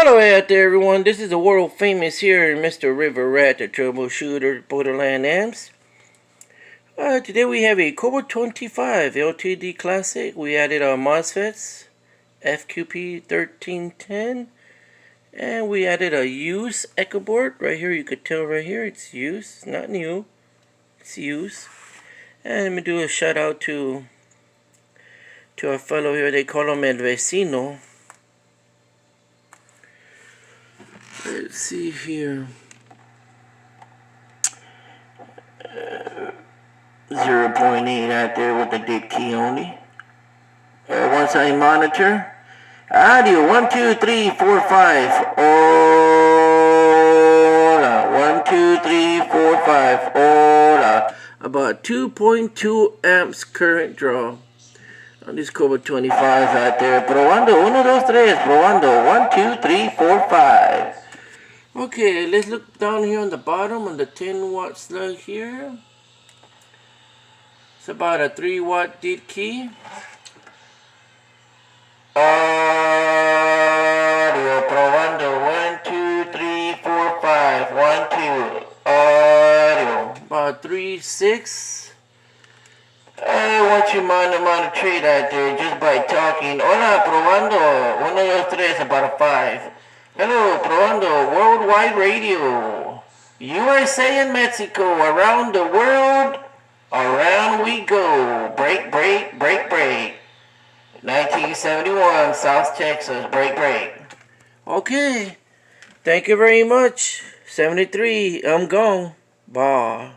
Hello out there, everyone. This is the world famous here, Mr. River Rat, the troubleshooter, Borderland Amps. Today we have a Cobra 25 LTD Classic. We added our MOSFETs, FQP 1310, and we added a used echo board. Right here, you could tell right here, it's used. It's not new. It's used. And let me do a shout out to our fellow here. They call him El Vecino. Let's see here. 0.8 out there with the dip key only. One side monitor. Audio 1, 2, 3, 4, 5. Hola. 1, 2, 3, 4, 5. Hola. About 2.2 amps current draw on this Cobra 25 out there. Probando 1, 2, 3. Probando 1, 2, 3, 4, 5. Okay, let's look down here on the bottom on the 10 watt slug here. It's about a 3 watt dead key. Audio probando 1, 2, 3, 4, 5. 1, 2. Audio about 3, 6. I want you mind to trade out there just by talking. Hola, probando 1, 2, 3, about a 5. Hello, probando worldwide radio. USA and Mexico, around the world, around we go. Break, break, break, break. 1971, South Texas, break, break. Okay, thank you very much. 73, I'm gone. Bye.